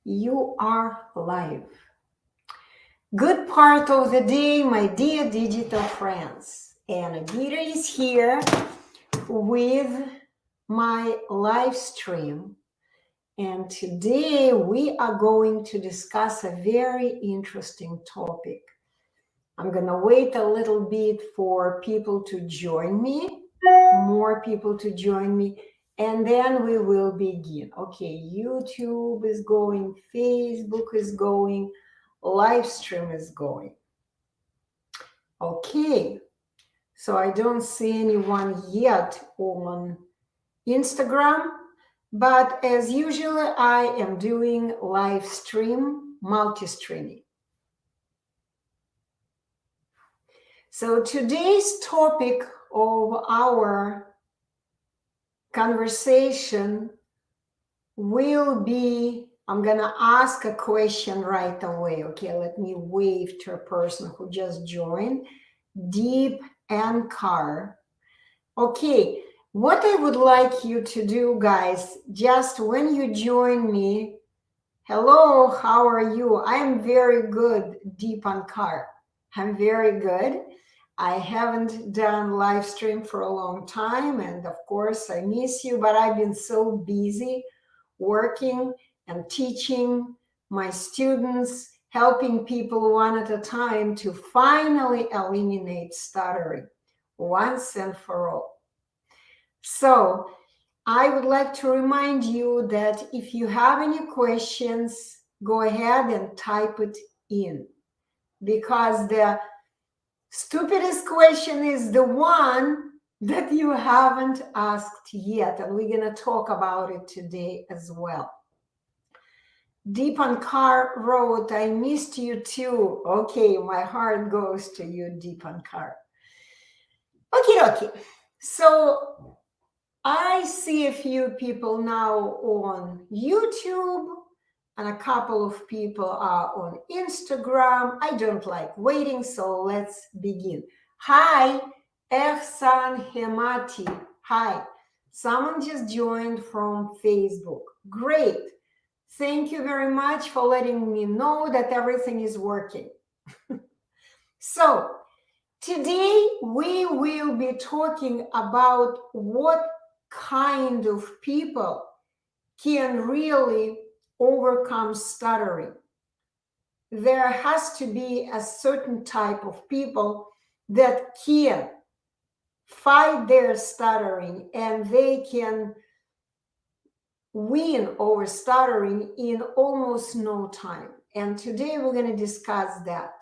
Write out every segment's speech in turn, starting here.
You are live. Good part of the day, my dear digital friends. And Gita is here with my live stream. And today we are going to discuss a very interesting topic. I'm going to wait a little bit for people to join me, more people to join me, and then we will begin. Okay, YouTube is going, Facebook is going, live stream is going. Okay, so I don't see anyone yet on Instagram, but as usual, I am doing live stream, multi-streaming. So today's topic of our conversation will be, I'm going to ask a question right away. Okay, let me wave to a person who just joined. Deep and Car. Okay, what I would like you to do, guys, just when you join me, hello, how are you? I'm very good, Deep and Car. I'm very good. I haven't done live stream for a long time, and of course I miss you, but I've been so busy working and teaching my students, helping people one at a time to finally eliminate stuttering once and for all. So I would like to remind you that if you have any questions, go ahead and type it in, because the stupidest question is the one that you haven't asked yet, and we're going to talk about it today as well. Deepan Kar wrote, I missed you too. Okay, my heart goes to you, Deepan Kar. Okay. So I see a few people now on YouTube, and a couple of people are on Instagram. I don't like waiting, so let's begin. Hi, Ehsan Hemati. Hi. Someone just joined from Facebook. Great. Thank you very much for letting me know that everything is working. So, today we will be talking about what kind of people can really overcome stuttering. There has to be a certain type of people that can fight their stuttering, and they can win over stuttering in almost no time. And today we're going to discuss that.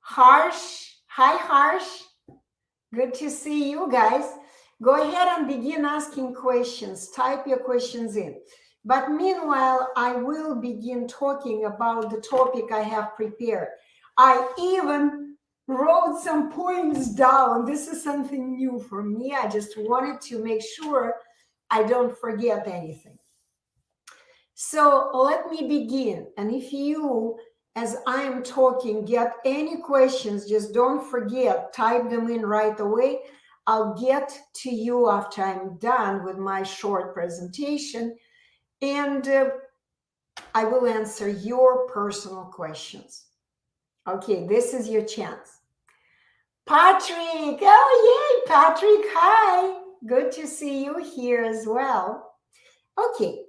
Harsh, hi Harsh, good to see you guys. Go ahead and begin asking questions. Type your questions in. But meanwhile, I will begin talking about the topic I have prepared. I even wrote some points down. This is something new for me. I just wanted to make sure I don't forget anything. So let me begin. And if you, as I'm talking, get any questions, just don't forget, type them in right away. I'll get to you after I'm done with my short presentation, and I will answer your personal questions. Okay, this is your chance. Patrick, oh yay, Patrick, hi. Good to see you here as well. Okay,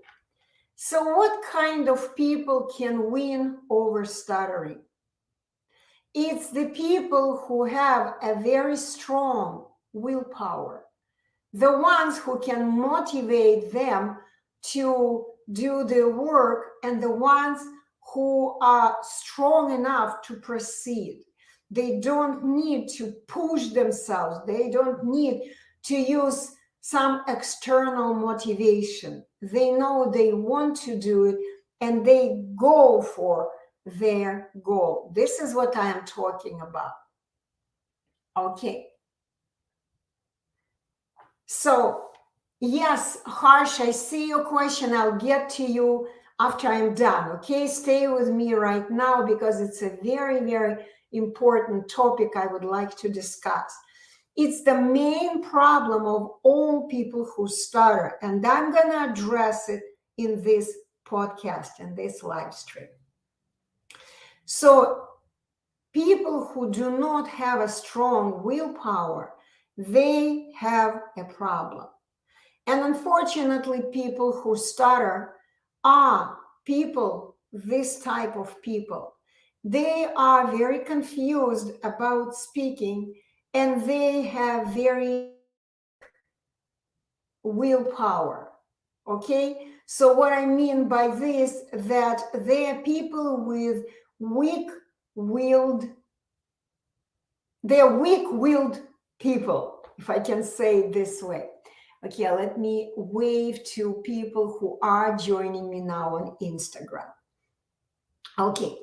so what kind of people can win over stuttering? It's the people who have a very strong willpower, the ones who can motivate them to do the work, and the ones who are strong enough to proceed. They don't need to push themselves. They don't need to use some external motivation. They know they want to do it, and they go for their goal. This is what I am talking about. Okay. So, yes, Harsh, I see your question. I'll get to you after I'm done. Okay, stay with me right now because it's a very, very important topic I would like to discuss. It's the main problem of all people who stutter, and I'm going to address it in this podcast and this live stream. So people who do not have a strong willpower, they have a problem. And unfortunately, people who stutter are people, this type of people. They are very confused about speaking, and they have very weak willpower. Okay? So what I mean by this, that they are people with weak-willed, they're weak-willed people, if I can say it this way. Okay, let me wave to people who are joining me now on Instagram. Okay,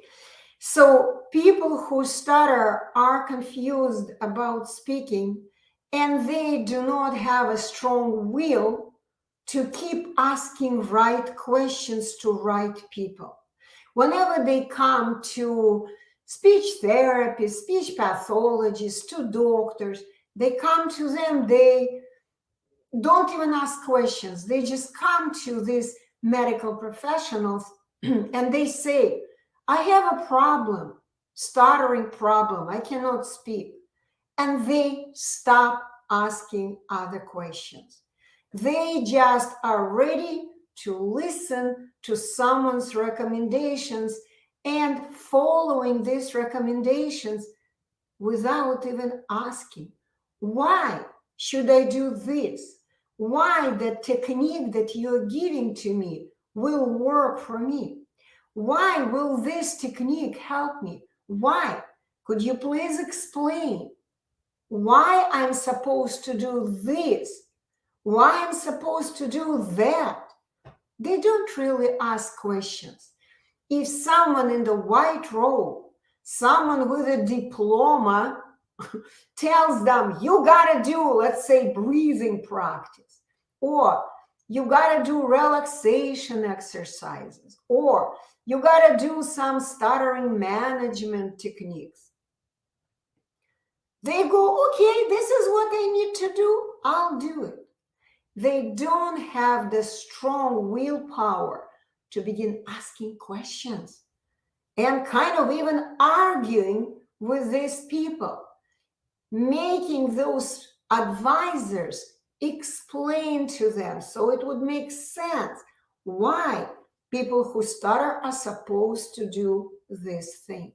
so people who stutter are confused about speaking, and they do not have a strong will to keep asking right questions to right people. Whenever they come to speech therapists, speech pathologists, to doctors, they come to them, they don't even ask questions. They just come to these medical professionals and they say, I have a problem, stuttering problem, I cannot speak. And they stop asking other questions. They just are ready to listen to someone's recommendations and following these recommendations without even asking, why should I do this? Why the technique that you're giving to me will work for me? Why will this technique help me? Why? Could you please explain why I'm supposed to do this? Why I'm supposed to do that? They don't really ask questions. If someone in the white robe, someone with a diploma tells them, you gotta do, let's say, breathing practice, or you gotta do relaxation exercises, or you gotta do some stuttering management techniques, they go, okay, this is what I need to do, I'll do it. They don't have the strong willpower to begin asking questions and kind of even arguing with these people, making those advisors explain to them so it would make sense why people who stutter are supposed to do these things.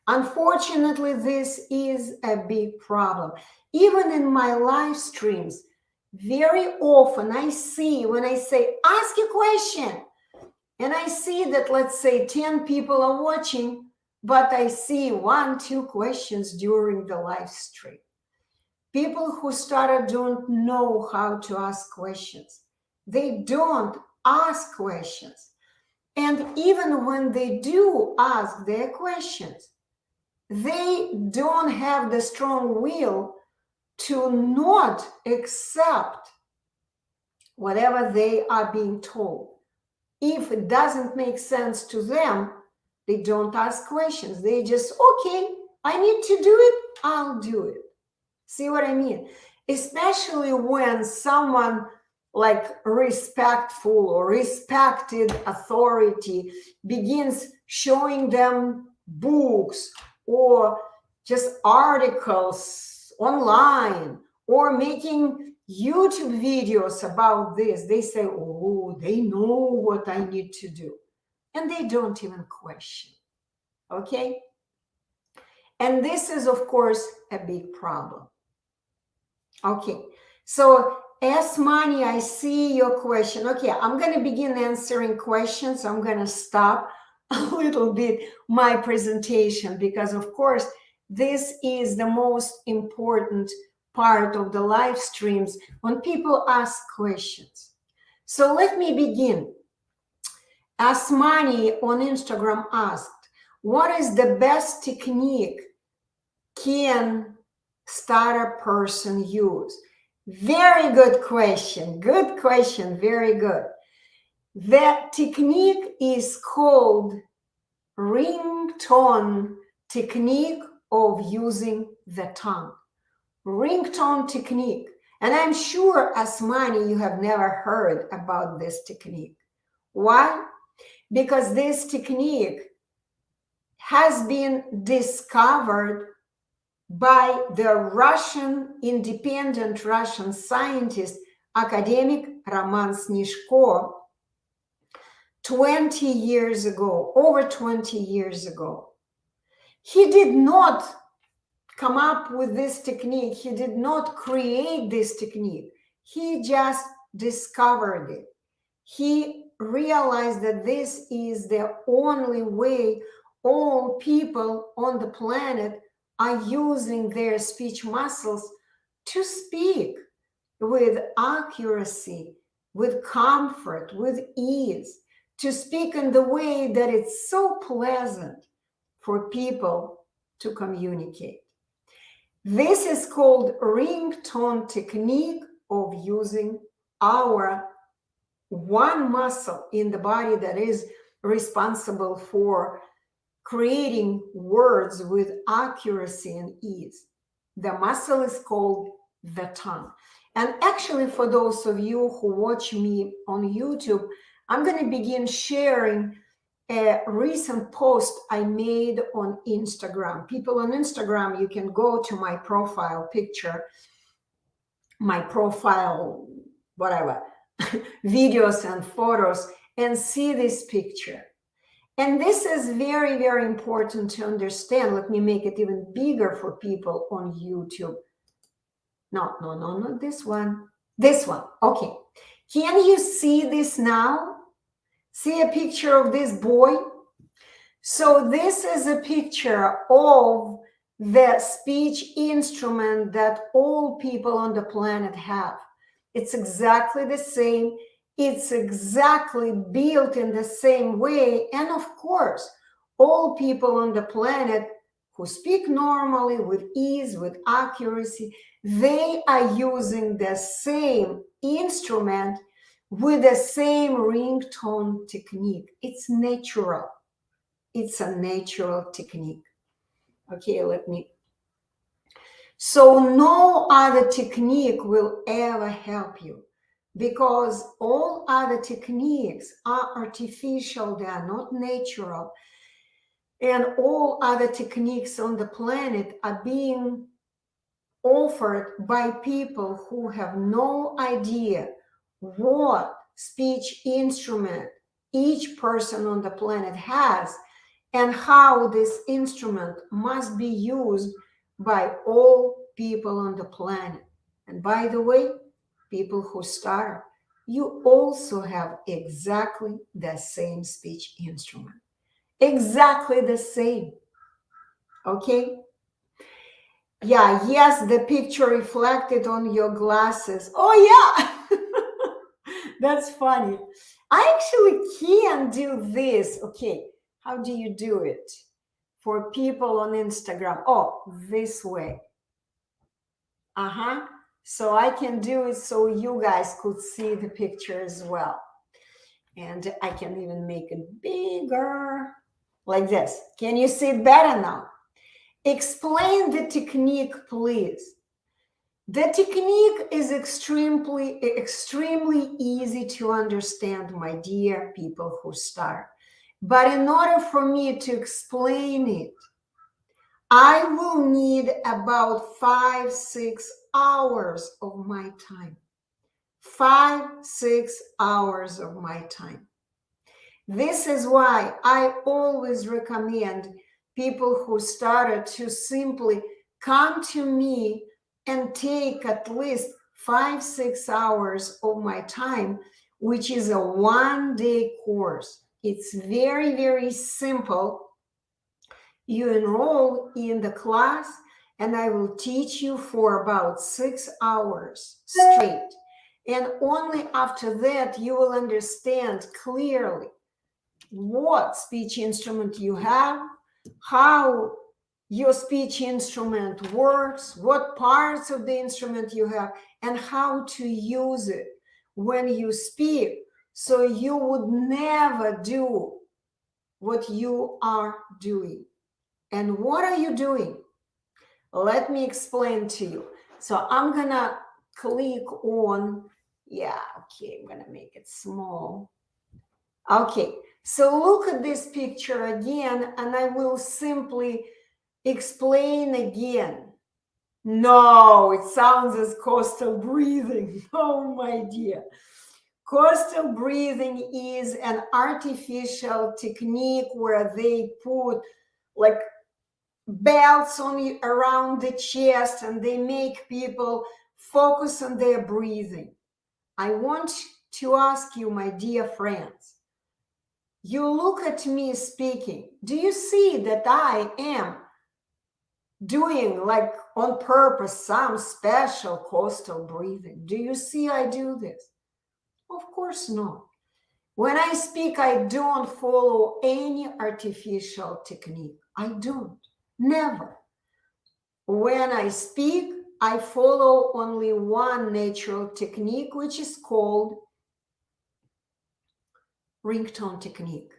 Unfortunately, this is a big problem. Even in my live streams, very often I see when I say, ask a question, and I see that, let's say, 10 people are watching, but I see 1, 2 questions during the live stream. People who stutter don't know how to ask questions. They don't ask questions. And even when they do ask their questions, they don't have the strong will to not accept whatever they are being told. If it doesn't make sense to them, they don't ask questions. They just, okay, I need to do it, I'll do it. See what I mean? Especially when someone like respectful or respected authority begins showing them books or just articles online or making YouTube videos about this, they say, oh, they know what I need to do. And they don't even question. Okay? And this is, of course, a big problem. Okay. So, Money, I see your question. Okay, I'm going to begin answering questions. I'm going to stop a little bit my presentation because, of course, this is the most important part of the live streams when people ask questions. So let me begin. Asmani on Instagram asked, what is the best technique can stutter person use? Very good question. Good question. Very good. That technique is called ringtone technique of using the tongue. Ringtone technique. And I'm sure, Asmani, you have never heard about this technique. Why? Because this technique has been discovered by the Russian, independent Russian scientist, academic Roman Snizhko, 20 years ago, over 20 years ago. He did not come up with this technique. He did not create this technique. He just discovered it. He realized that this is the only way all people on the planet are using their speech muscles to speak with accuracy, with comfort, with ease, to speak in the way that it's so pleasant for people to communicate. This is called ringtone technique of using our one muscle in the body that is responsible for creating words with accuracy and ease. The muscle is called the tongue. And actually, for those of you who watch me on YouTube, I'm going to begin sharing a recent post I made on Instagram. People on Instagram, you can go to my profile picture, my profile, whatever, videos and photos, and see this picture. And this is very, very important to understand. Let me make it even bigger for people on YouTube. No, not this one. This one. Okay. Can you see this now? See a picture of this boy? So this is a picture of the speech instrument that all people on the planet have. It's exactly the same. It's exactly built in the same way. And of course, all people on the planet who speak normally, with ease, with accuracy, they are using the same instrument with the same ringtone technique. It's natural. It's a natural technique. Okay, So no other technique will ever help you, because all other techniques are artificial, they are not natural. And all other techniques on the planet are being offered by people who have no idea what speech instrument each person on the planet has and how this instrument must be used by all people on the planet. And by the way, people who stutter, you also have exactly the same speech instrument. Exactly the same. Okay? Yeah, yes, the picture reflected on your glasses. Oh, yeah. That's funny. I actually can do this. Okay, how do you do it? For people on Instagram. Oh, this way. So I can do it so you guys could see the picture as well. And I can even make it bigger, like this. Can you see it better now? Explain the technique, please. The technique is extremely easy to understand, my dear people who stutter. But in order for me to explain it, I will need about 5-6 hours of my time. 5-6 hours of my time. This is why I always recommend people who stutter to simply come to me and take at least 5-6 hours of my time, which is a one-day course. It's very, very simple. You enroll in the class and I will teach you for about 6 hours straight. And only after that you will understand clearly what speech instrument you have, how your speech instrument works, what parts of the instrument you have, and how to use it when you speak, so you would never do what you are doing. And what are you doing? Let me explain to you. So I'm gonna click on, I'm gonna make it small. Okay, so look at this picture again, and I will simply explain again. No, it sounds as coastal breathing. Oh, my dear. Coastal breathing is an artificial technique where they put like belts on around the chest and they make people focus on their breathing. I want to ask you, my dear friends, you look at me speaking. Do you see that I am doing like on purpose some special coastal breathing? Do you see I do this? Of course not. When I speak, I don't follow any artificial technique. I don't. Never. When I speak, I follow only one natural technique, which is called Ringtone Technique.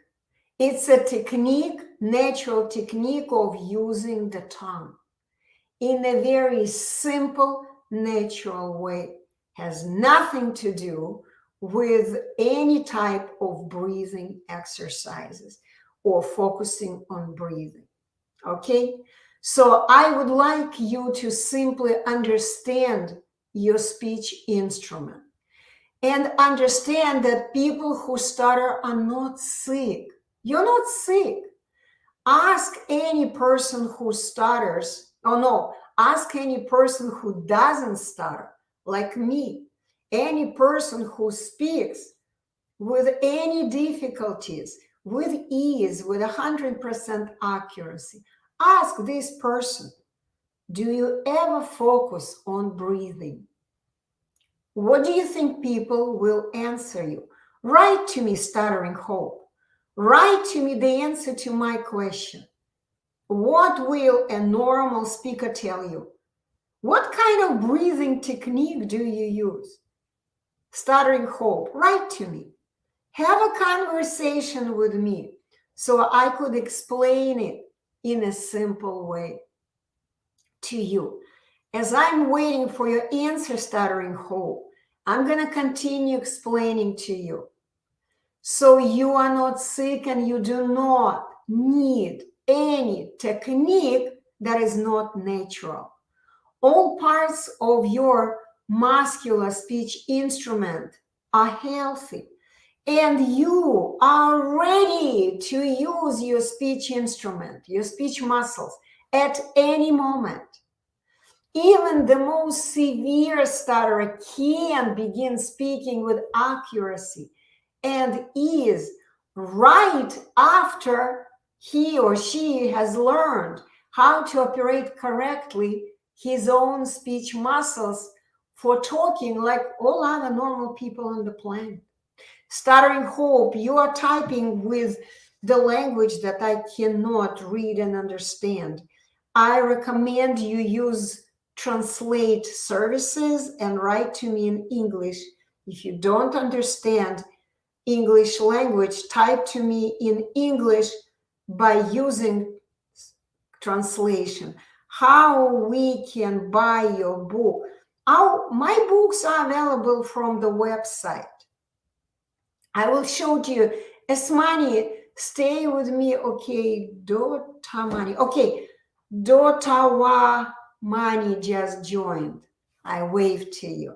It's a technique, natural technique of using the tongue in a very simple, natural way. Has nothing to do with any type of breathing exercises or focusing on breathing. Okay? So I would like you to simply understand your speech instrument and understand that people who stutter are not sick. You're not sick. Ask any person who stutters. Oh no, ask any person who doesn't stutter, like me. Any person who speaks with any difficulties, with ease, with 100% accuracy. Ask this person, do you ever focus on breathing? What do you think people will answer you? Write to me, Stuttering Hope. Write to me the answer to my question. What will a normal speaker tell you? What kind of breathing technique do you use? Stuttering Hope, write to me. Have a conversation with me so I could explain it in a simple way to you. As I'm waiting for your answer, Stuttering Hope, I'm going to continue explaining to you. So you are not sick and you do not need any technique that is not natural. All parts of your muscular speech instrument are healthy and you are ready to use your speech instrument, your speech muscles at any moment. Even the most severe stutterer can begin speaking with accuracy and ease right after he or she has learned how to operate correctly his own speech muscles for talking like all other normal people on the planet. Stuttering Hope, you are typing with the language that I cannot read and understand. I recommend you use translate services and write to me in English. If you don't understand English language, type to me in English by using translation. How we can buy your book. My books are available from the website. I will show to you. Esmani, stay with me. Okay, Dotamani. Okay, Dotawamani just joined. I waved to you.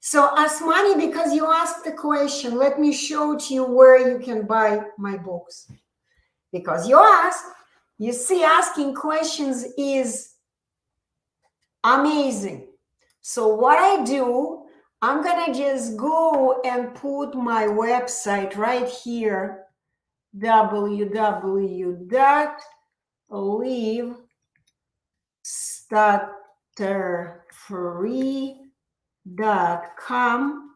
So Asmani, because you asked the question, let me show to you where you can buy my books. Because you asked, you see, asking questions is amazing. So what I do, I'm gonna just go and put my website right here, www.livestream.com,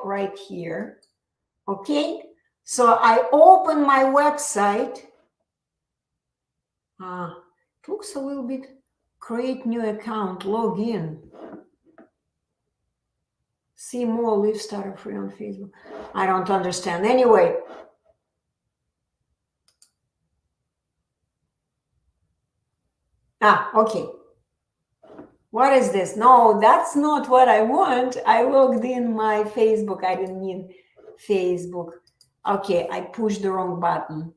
right here. Okay, so I open my website. It looks a little bit, create new account, log in. See more, live Stutter-Free on Facebook. I don't understand. Anyway, okay. What is this? No, that's not what I want. I logged in my Facebook. I didn't need Facebook. Okay, I pushed the wrong button.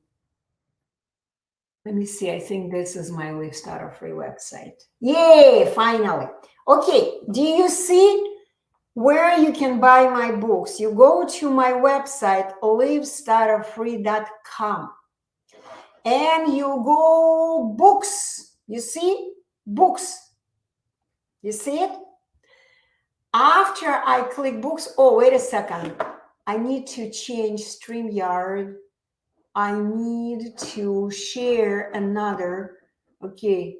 Let me see. I think this is my Live Stutter-Free website. Yay, finally. Okay, do you see where you can buy my books? You go to my website, livestutterfree.com, and you go books. You see? Books. You see it? After I click books, oh, wait a second. I need to change StreamYard. I need to share another. Okay,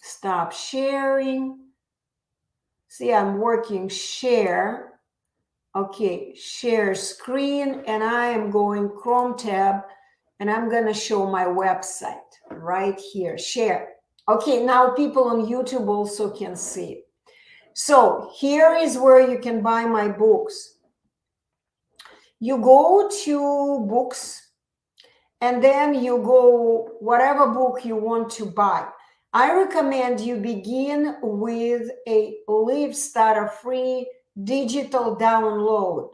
stop sharing. See, I'm working share. Okay, share screen, and I am going Chrome tab, and I'm gonna show my website right here, share. Okay, now people on YouTube also can see it. So here is where you can buy my books. You go to books, and then you go whatever book you want to buy. I recommend you begin with a Live Stutter-Free digital download.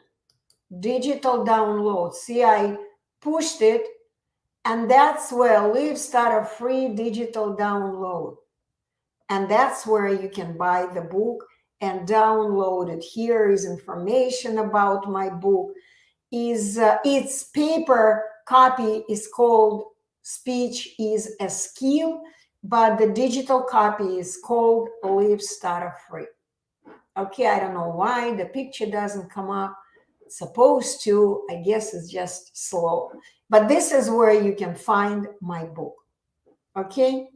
Digital download. See, I pushed it, and that's where Live Stutter-Free digital download. And that's where you can buy the book and download it. Here is information about my book. Its paper copy is called Speech is a Skill, but the digital copy is called Live Stutter-Free. Okay, I don't know why the picture doesn't come up. It's supposed to, I guess it's just slow. But this is where you can find my book. Okay?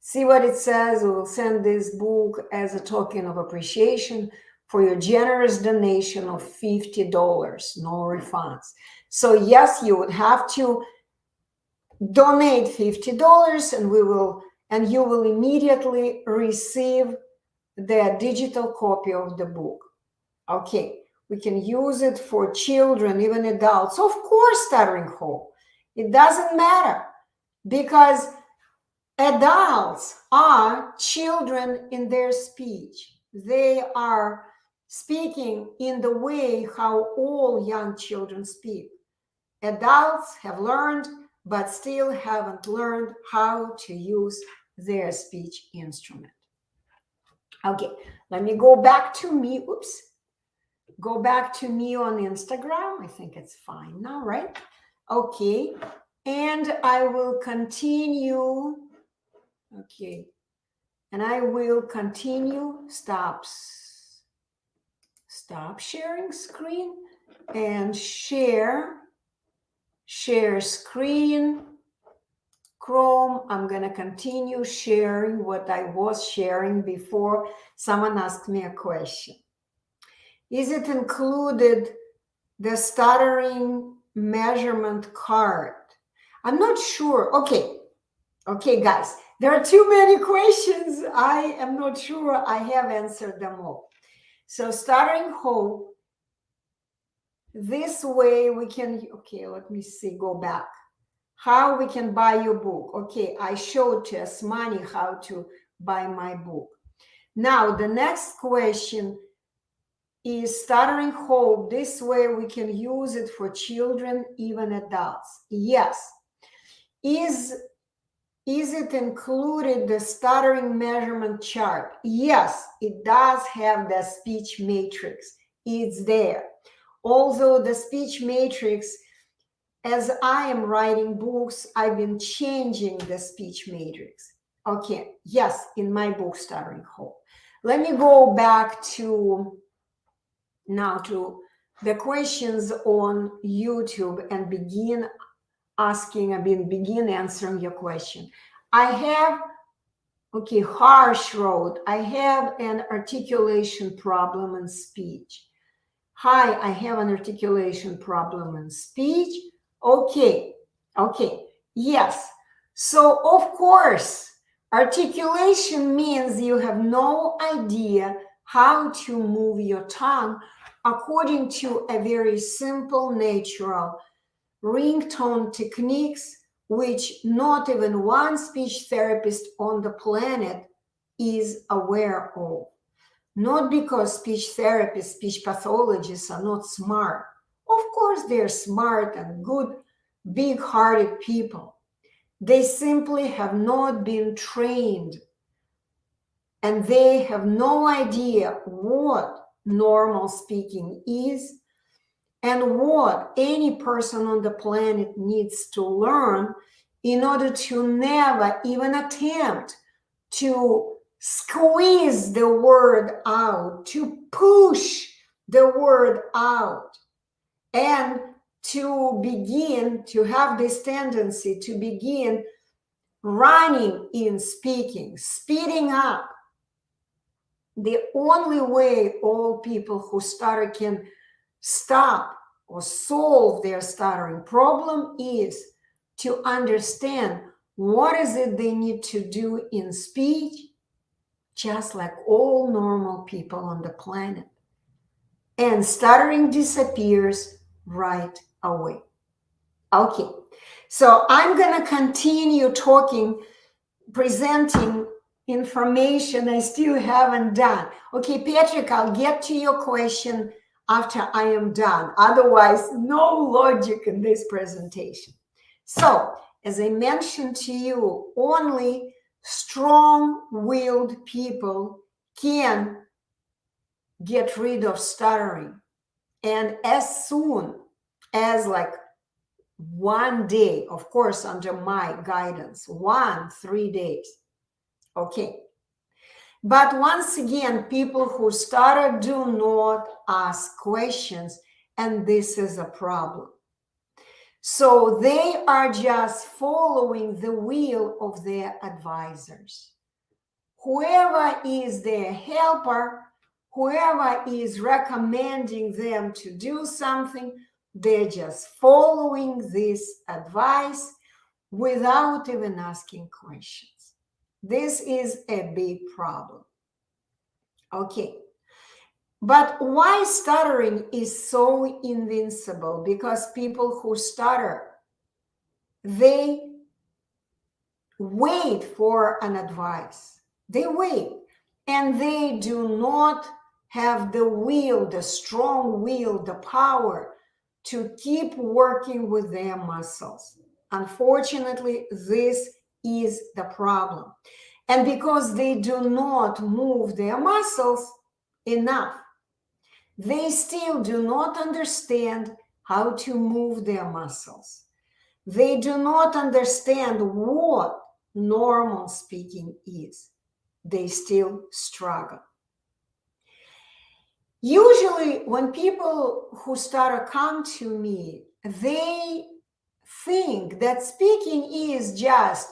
See what it says? We will send this book as a token of appreciation for your generous donation of $50, no refunds. So yes, you would have to donate $50, and you will immediately receive the digital copy of the book. Okay, we can use it for children, even adults. Of course, Stuttering Hope. It doesn't matter, because adults are children in their speech. They are speaking in the way how all young children speak. Adults have learned, but still haven't learned how to use their speech instrument. Okay, let me go back to me. Oops. Go back to me on Instagram. I think it's fine now, right? Okay, and I will continue. Okay, and I will continue. Stop sharing screen and share screen. Chrome, I'm going to continue sharing what I was sharing before someone asked me a question. Is it included the stuttering measurement card? I'm not sure. Okay, guys, there are too many questions. I am not sure I have answered them all. So Stuttering Hope, this way we can, okay, let me see, go back. How we can buy your book. Okay, I showed to Asmani how to buy my book. Now, the next question is Stuttering Hope. This way we can use it for children, even adults. Yes. Is it included the stuttering measurement chart? Yes, it does have the speech matrix. It's there. Although the speech matrix, as I am writing books, I've been changing the speech matrix. Okay, yes, in my book, Stuttering Hope. Let me go back to now to the questions on YouTube and begin answering your question. I have, okay, Harsh wrote, I have an articulation problem in speech. Hi, I have an articulation problem in speech. Okay, yes. So, of course, articulation means you have no idea how to move your tongue according to a very simple, natural ringtone techniques, which not even one speech therapist on the planet is aware of. Not because speech therapists, speech pathologists are not smart. Of Of course, they're smart and good, big-hearted people. They simply have not been trained, and they have no idea what normal speaking is and what any person on the planet needs to learn in order to never even attempt to squeeze the word out, to push the word out, and to begin to have this tendency to begin running in speaking, speeding up. The only way all people who stutter can stop or solve their stuttering problem is to understand what is it they need to do in speech, just like all normal people on the planet. And stuttering disappears right away. Okay, so I'm going to continue talking, presenting information I still haven't done. Okay, Patrick, I'll get to your question after I am done. Otherwise, no logic in this presentation. So, as I mentioned to you, only strong-willed people can get rid of stuttering. And as soon as like one day, of course, under my guidance, 3 days. Okay. But once again, people who stutter do not ask questions, and this is a problem. So they are just following the will of their advisors. Whoever is their helper, whoever is recommending them to do something, they're just following this advice without even asking questions. This is a big problem. Okay. But why stuttering is so invincible? Because people who stutter, they wait for an advice. They wait. And they do not have the will, the strong will, the power to keep working with their muscles. Unfortunately, this is the problem. And because they do not move their muscles enough, they still do not understand how to move their muscles. They do not understand what normal speaking is. They still struggle. Usually, when people who stutter come to me, they think that speaking is just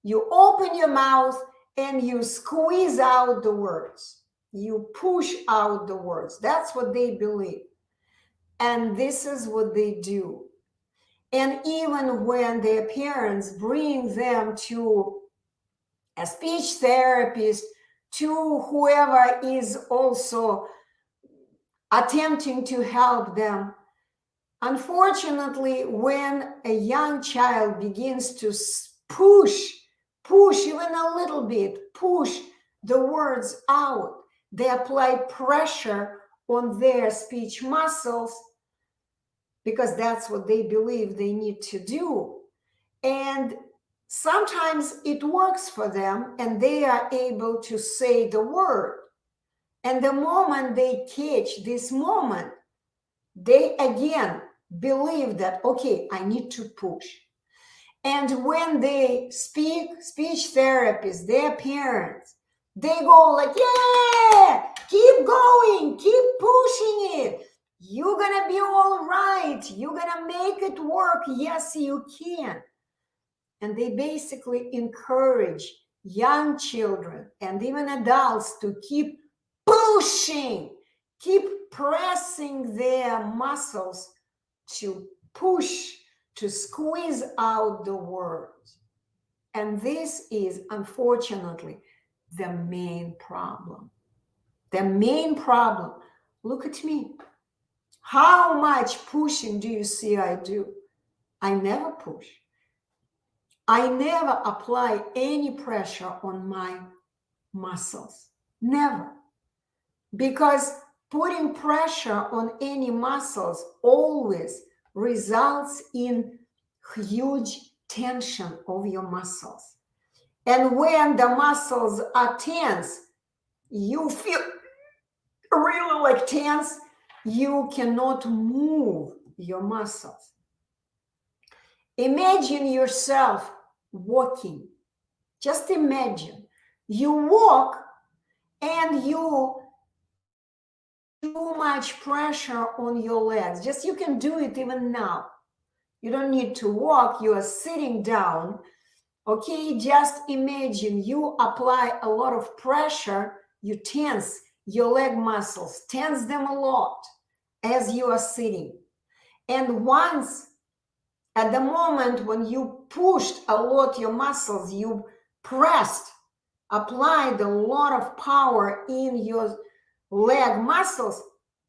you open your mouth and you squeeze out the words. You push out the words. That's what they believe. And this is what they do. And even when their parents bring them to a speech therapist, to whoever is also attempting to help them, unfortunately, when a young child begins to push even a little bit, push the words out, they apply pressure on their speech muscles because that's what they believe they need to do. And sometimes it works for them and they are able to say the word. And the moment they catch this moment, they again believe that, okay, I need to push. And when they speak, speech therapists, their parents, they go like, yeah, keep going, keep pushing it. You're going to be all right. You're going to make it work. Yes, you can. And they basically encourage young children and even adults to keep pushing, keep pressing their muscles to push, to squeeze out the words. And this is, unfortunately, the main problem. The main problem. Look at me. How much pushing do you see I do? I never push. I never apply any pressure on my muscles. Never. Because putting pressure on any muscles always results in huge tension of your muscles. And when the muscles are tense, you feel really like tense, you cannot move your muscles. Imagine yourself walking. Just imagine you walk and you too much pressure on your legs. Just you can do it even now. You don't need to walk, you are sitting down. Okay, just imagine you apply a lot of pressure, you tense your leg muscles, tense them a lot as you are sitting. And once at the moment when you pushed a lot your muscles, you pressed, applied a lot of power in your leg muscles,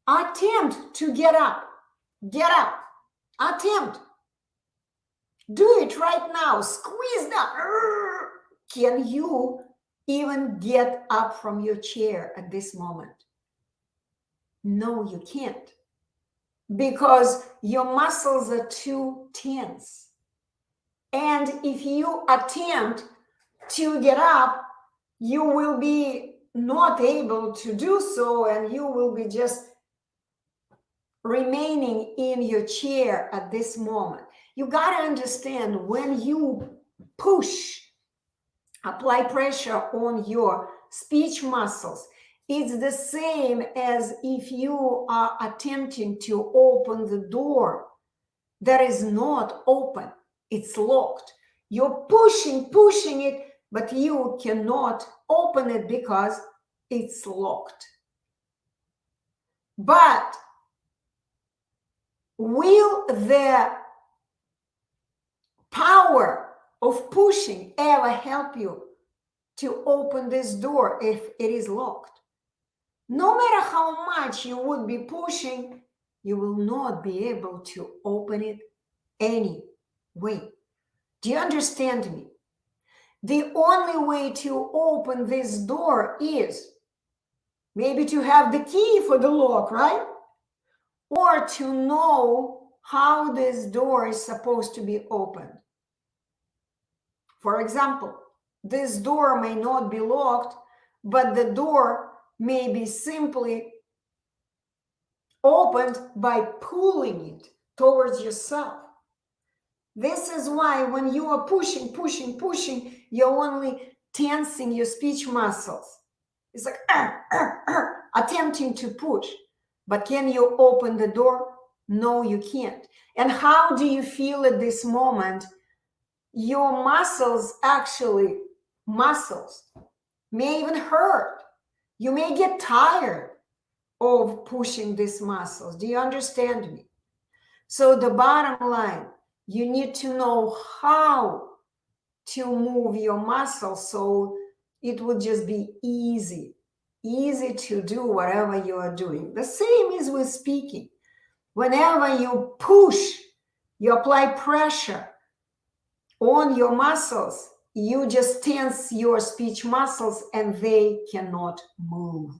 attempt to get up, attempt. Do it right now, squeeze down. Can you even get up from your chair at this moment? No, you can't, because your muscles are too tense. And if you attempt to get up, you will be not able to do so, and you will be just remaining in your chair at this moment. You got to understand, when you push, apply pressure on your speech muscles, it's the same as if you are attempting to open the door that is not open, it's locked. You're pushing it, but you cannot open it because it's locked. But will the power of pushing ever help you to open this door if it is locked? No matter how much you would be pushing, you will not be able to open it anyway. Do you understand me? The only way to open this door is maybe to have the key for the lock, right? Or to know how this door is supposed to be opened. For example, this door may not be locked, but the door may be simply opened by pulling it towards yourself. This is why when you are pushing, you're only tensing your speech muscles. It's like attempting to push. But can you open the door? No, you can't. And how do you feel at this moment? Your muscles may even hurt. You may get tired of pushing these muscles. Do you understand me? So the bottom line, you need to know how to move your muscles so it would just be easy to do whatever you are doing. The same is with speaking. Whenever you push, you apply pressure on your muscles, you just tense your speech muscles and they cannot move.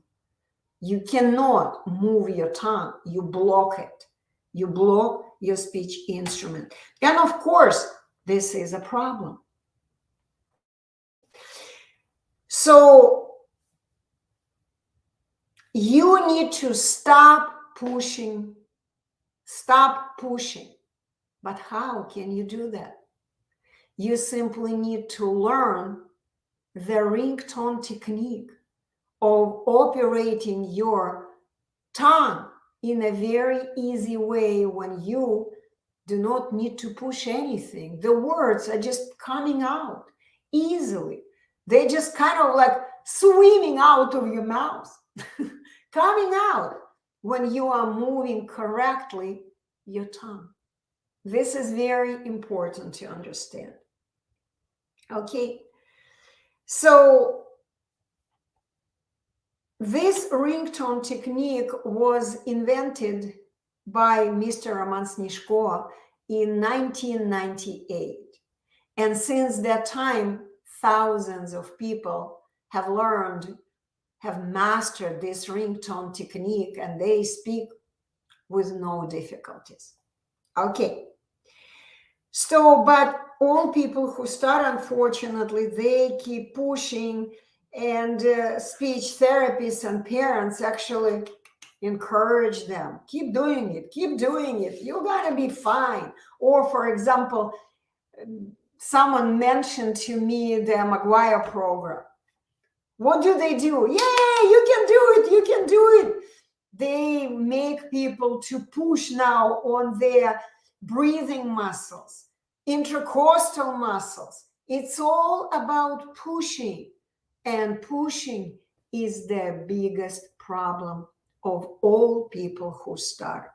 You cannot move your tongue. You block it. You block your speech instrument. And of course, this is a problem. So you need to stop pushing. Stop pushing. But how can you do that? You simply need to learn the ringtone technique of operating your tongue in a very easy way when you do not need to push anything. The words are just coming out easily. They just kind of like swimming out of your mouth, coming out when you are moving correctly your tongue. This is very important to understand. Okay, so this ringtone technique was invented by Mr. Roman Snishko in 1998. And since that time, thousands of people have have mastered this ringtone technique and they speak with no difficulties. Okay. So, but all people who start, unfortunately, they keep pushing, and speech therapists and parents actually encourage them. Keep doing it. Keep doing it. You're going to be fine. Or, for example, someone mentioned to me the McGuire program. What do? Yeah, you can do it. You can do it. They make people to push now on their breathing muscles, intercostal muscles. It's all about pushing. And pushing is the biggest problem of all people who start.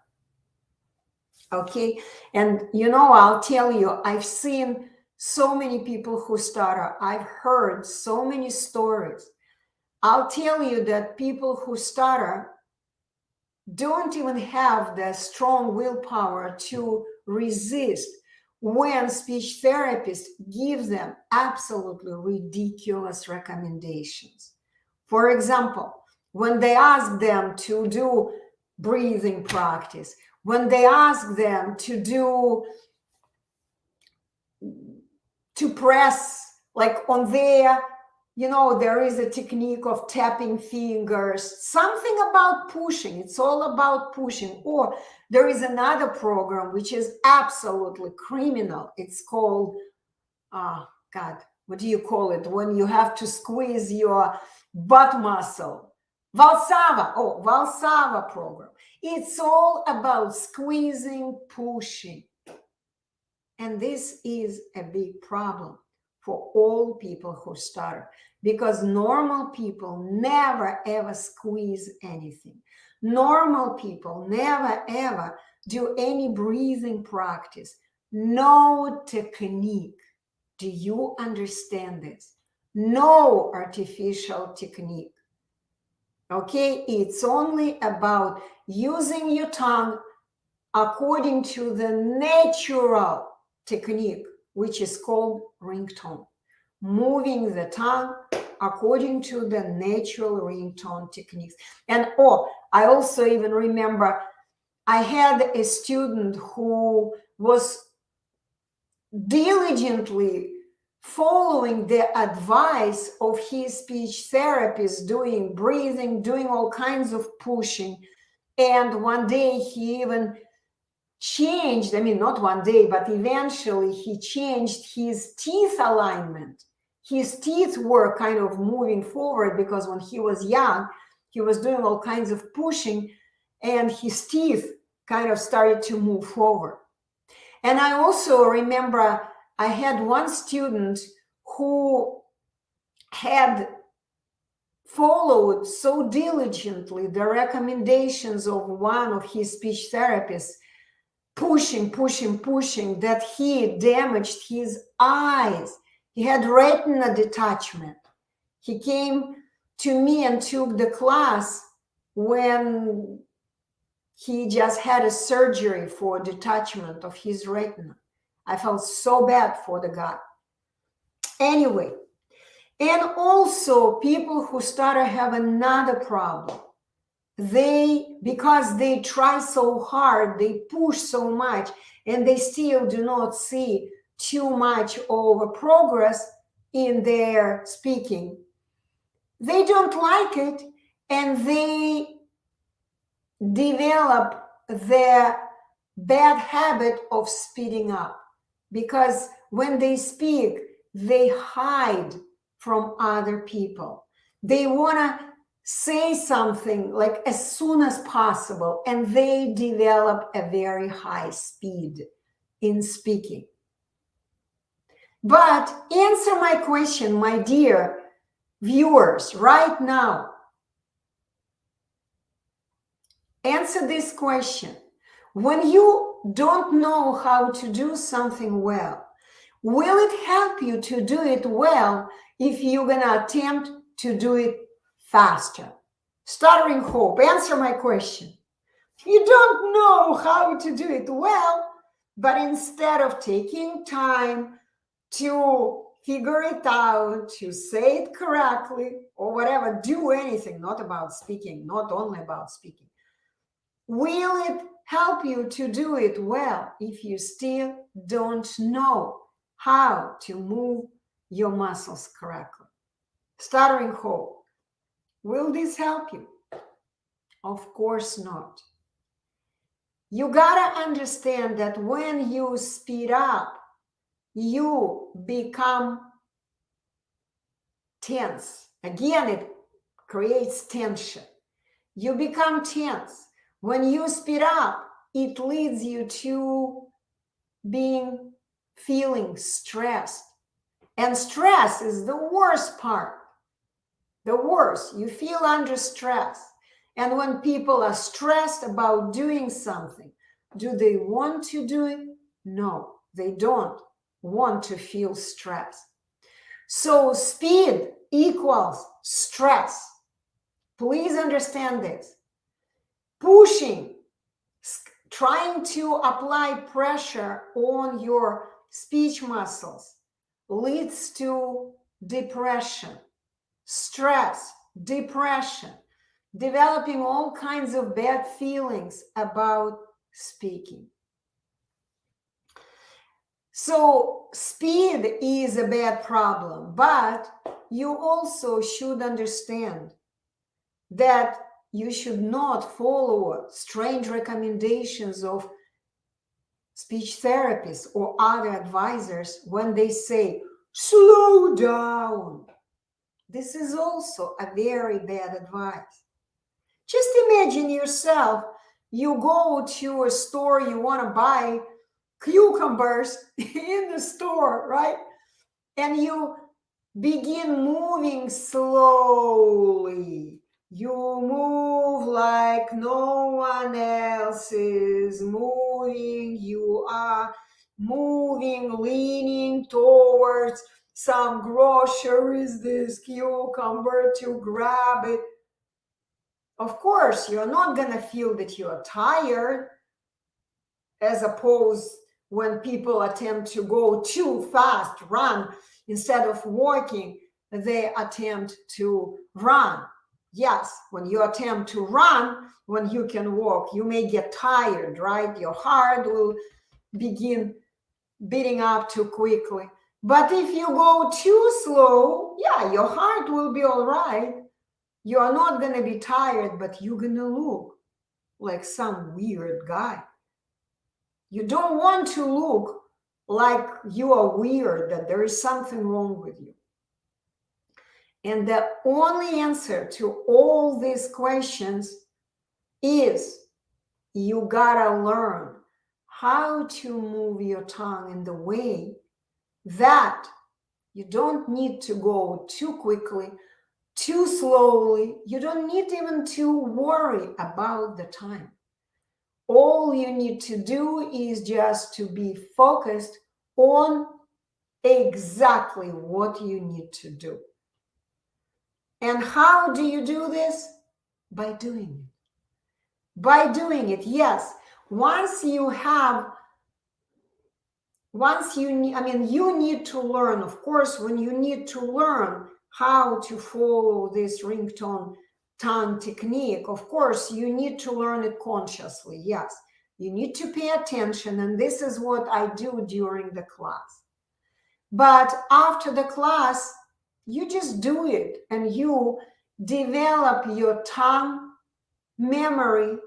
Okay? And I'll tell you, I've seen so many people who stutter. I've heard so many stories. I'll tell you that people who stutter don't even have the strong willpower to resist when speech therapists give them absolutely ridiculous recommendations. For example, when they ask them to do breathing practice, when they ask them to press like on their, there is a technique of tapping fingers, something about pushing. It's all about pushing. Or there is another program which is absolutely criminal. It's called, what do you call it? When you have to squeeze your butt muscle. Valsalva program. It's all about squeezing, pushing. And this is a big problem for all people who stutter, because normal people never ever squeeze anything. Normal people never ever do any breathing practice. No technique. Do you understand this? No artificial technique. Okay, it's only about using your tongue according to the natural technique, which is called ringtone. Moving the tongue according to the natural ringtone techniques. And I also even remember I had a student who was diligently following the advice of his speech therapist, doing breathing, doing all kinds of pushing. And one day he even changed, not one day, but eventually he changed his teeth alignment. His teeth were kind of moving forward because when he was young, he was doing all kinds of pushing and his teeth kind of started to move forward. And I also remember I had one student who had followed so diligently the recommendations of one of his speech therapists, pushing, that he damaged his eyes. He had retina detachment. He came to me and took the class when he just had a surgery for detachment of his retina. I felt so bad for the guy. Anyway, and also people who stutter have another problem. Because they try so hard, they push so much, and they still do not see too much of a progress in their speaking. They don't like it, and they develop the bad habit of speeding up. Because when they speak, they hide from other people. They want to say something like as soon as possible, and they develop a very high speed in speaking. But answer my question, my dear viewers, right now. Answer this question. When you don't know how to do something well, will it help you to do it well if you're going to attempt to do it faster? Stuttering Hope, answer my question. You don't know how to do it well, but instead of taking time to figure it out, to say it correctly, or whatever, do anything, not about speaking, not only about speaking. Will it help you to do it well if you still don't know how to move your muscles correctly? Stuttering hold. Will this help you? Of course not. You gotta understand that when you speed up, you become tense. Again, it creates tension. You become tense. When you speed up, it leads you to feeling stressed. And stress is the worst part. The worst. You feel under stress. And when people are stressed about doing something, do they want to do it? No, they don't want to feel stress. So speed equals stress. Please understand this. Pushing, trying to apply pressure on your speech muscles leads to depression, stress, depression, developing all kinds of bad feelings about speaking. So speed is a bad problem, but you also should understand that you should not follow strange recommendations of speech therapists or other advisors when they say, slow down. This is also a very bad advice. Just imagine yourself, you go to a store, you want to buy cucumbers in the store, right? And you begin moving slowly. You move like no one else is moving. You are moving, leaning towards some groceries, this cucumber, to grab it. Of course, you're not going to feel that you're tired, as opposed when people attempt to go too fast, run, instead of walking, they attempt to run. Yes, when you attempt to run, when you can walk, you may get tired, right? Your heart will begin beating up too quickly. But if you go too slow, yeah, your heart will be all right. You are not going to be tired, but you're going to look like some weird guy. You don't want to look like you are weird, that there is something wrong with you. And the only answer to all these questions is you gotta learn how to move your tongue in the way that you don't need to go too quickly, too slowly. You don't need even to worry about the time. All you need to do is just to be focused on exactly what you need to do. And how do you do this? By doing it. By doing it, yes. You need to learn, of course, when you need to learn how to follow this ringtone tongue technique, of course, you need to learn it consciously, yes. You need to pay attention, and this is what I do during the class. But after the class, you just do it, and you develop your tongue memory,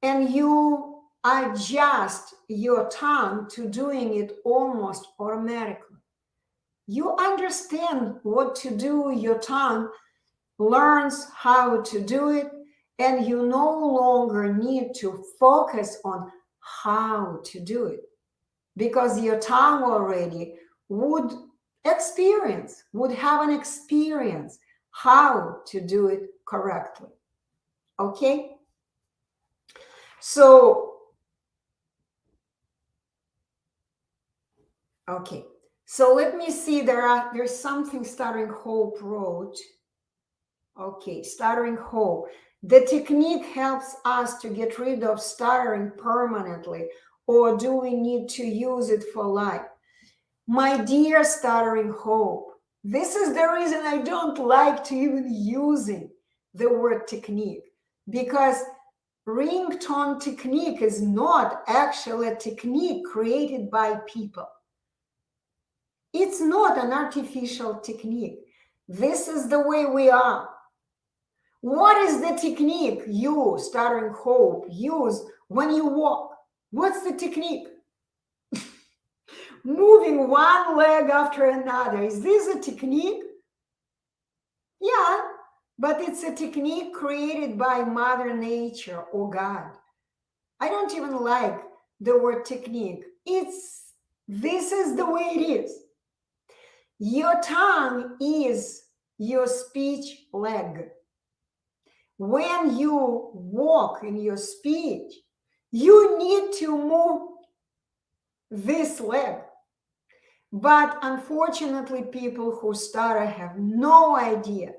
and you adjust your tongue to doing it almost automatically. You understand what to do, your tongue learns how to do it, and you no longer need to focus on how to do it, because your tongue already would have an experience how to do it correctly. Okay? So let me see. There's something Stuttering Hope wrote. Okay, Stuttering Hope. The technique helps us to get rid of stuttering permanently, or do we need to use it for life? My dear stuttering hope, this is the reason I don't like to even using the word technique, because ringtone technique is not actually a technique created by people. It's not an artificial technique. This is the way we are. What is the technique you, stuttering hope, use when you walk? What's the technique? Moving one leg after another. Is this a technique? Yeah, but it's a technique created by Mother Nature or God. I don't even like the word technique. This is the way it is. Your tongue is your speech leg. When you walk in your speech, you need to move this leg. But unfortunately, people who stutter have no idea.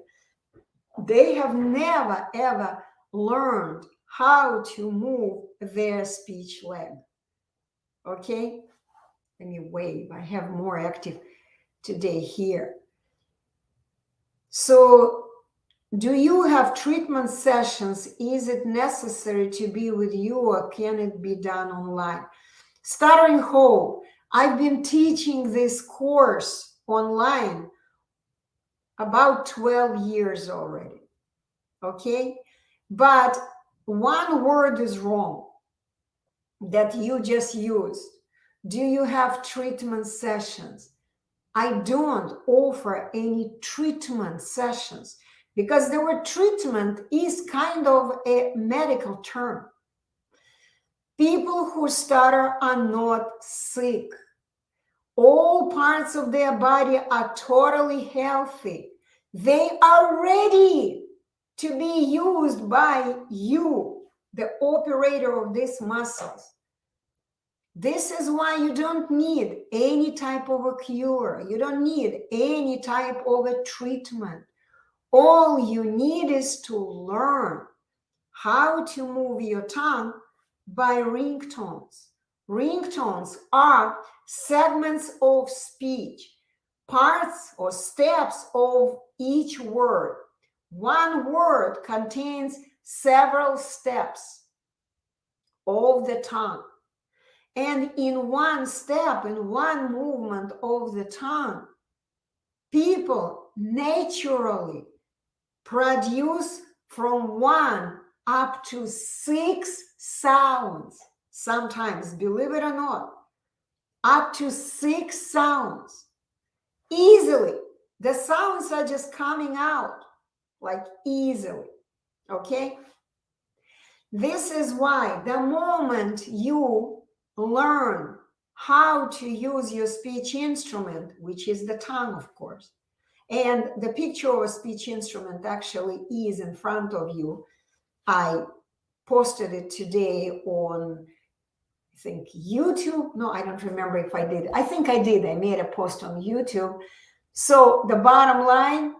They have never, ever learned how to move their speech leg. Okay? Let me wave. I have more active today here. So, do you have treatment sessions? Is it necessary to be with you, or can it be done online? Stuttering Hope, I've been teaching this course online about 12 years already. Okay? But one word is wrong that you just used. Do you have treatment sessions? I don't offer any treatment sessions because the word treatment is kind of a medical term. People who stutter are not sick. All parts of their body are totally healthy. They are ready to be used by you, the operator of these muscles. This is why you don't need any type of a cure. You don't need any type of a treatment. All you need is to learn how to move your tongue by ringtones. Ringtones are segments of speech, parts or steps of each word. One word contains several steps of the tongue. And in one step, in one movement of the tongue, people naturally produce from 1 up to 6 sounds. Sometimes, believe it or not, up to 6 sounds. Easily. The sounds are just coming out, like easily. Okay? This is why the moment you learn how to use your speech instrument, which is the tongue, of course, and the picture of a speech instrument actually is in front of you. I posted it today on, I think, YouTube. No, I don't remember if I did. I think I did. I made a post on YouTube. So the bottom line,